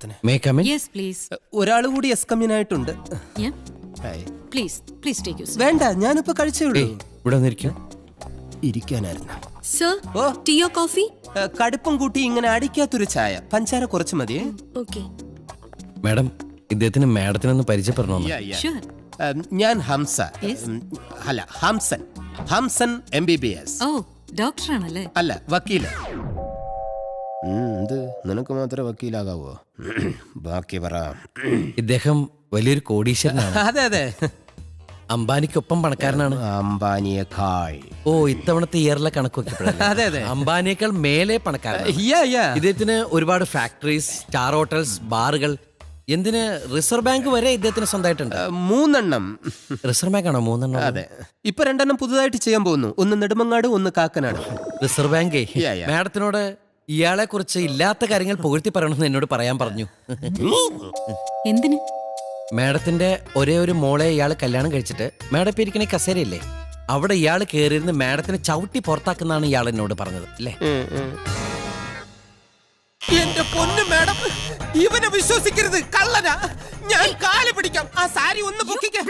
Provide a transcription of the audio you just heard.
മാഡത്തിന് may come in? Yes, please. ഒരാൾ കൂടി എസ്കമ്മിനായിട്ടുണ്ട്. Yeah. Hi. Please take your seat. വേണ്ട, ഞാനിപ്പോ കഴിച്ചേ ഉള്ളൂ. ഇവിടെ വന്നിരിക്കും. ഇരിക്കാനായിരുന്നു. Sir, Oh. tea or coffee? കടുപ്പം കൂട്ടി ഇങ്ങനെ അടിക്കാത്തൊരു ചായ, പഞ്ചാര കുറച്ച് മതിയേ. Okay. മാഡം, ഇദ്ദേഹത്തിന് മാഡത്തിനൊന്ന് പരിചയപ്പെടണമെന്ന്. Sure. ഞാൻ ഹംസ. Yes. അല്ല, ഹംസൻ MBBS. Oh, doctor ആണല്ലേ? അല്ല, വക്കീല്. എന്ത്, നിനക്ക് മാത്രമേ വക്കീലാകാവോ? ബാക്കി പറ. ഇദ്ദേഹം വലിയൊരു കോടീശ്വരനാണ്. അതെ അതെ, അംബാനിക്കൊപ്പം പണക്കാരനാണ്. അംബാനിയേക്കാൾ. ഓ, ഇത്തവണത്തെ ഇയറിലെ കണക്ക് നോക്കിയപ്പോഴല്ലേ? അതെ അതെ. അംബാനിയേക്കാൾ മേലെ പണക്കാരനാണ്. ഇദ്ദേഹത്തിന് ഒരുപാട് ഫാക്ടറീസ്, സ്റ്റാർ ഹോട്ടൽസ്, ബാറുകൾ, എന്തിന് റിസർവ് ബാങ്ക് വരെ ഇദ്ദേഹത്തിന് സ്വന്തമായിട്ടുണ്ട്. 3 എണ്ണം. റിസർവ് ബാങ്ക് ആണോ 3 എണ്ണം? അതെ, ഇപ്പൊ 2 എണ്ണം പുതുതായിട്ട് ചെയ്യാൻ പോകുന്നു. ഒന്ന് നെടുമങ്ങാട്, ഒന്ന് കാക്കനാട്. റിസർവ് ബാങ്കേ Yeah. മാഡത്തിനോട് ഇയാളെ കുറിച്ച് ഇല്ലാത്ത കാര്യങ്ങൾ പുകഴ്ത്തി പറയണമെന്ന് എന്നോട് പറയാൻ പറഞ്ഞു. എന്തിന്? മാഡത്തിന്റെ ഒരേ ഒരു മോളെ ഇയാൾ കല്യാണം കഴിച്ചിട്ട് മാഡം ഇപ്പൊ ഇരിക്കണ കസേരയില്ലേ, അവിടെ ഇയാൾ കയറിയിരുന്ന് മാഡത്തിനെ ചവിട്ടി പുറത്താക്കുന്നാണ് ഇയാൾ എന്നോട് പറഞ്ഞത് അല്ലേ? എന്റെ പൊന്നു മാഡം, ഇവനെ വിശ്വസിക്കരുത്, കള്ളനാ. ഞാൻ കാല് പിടിക്കാം. ആ സാരി ഒന്ന് പൊക്കിക്കാം.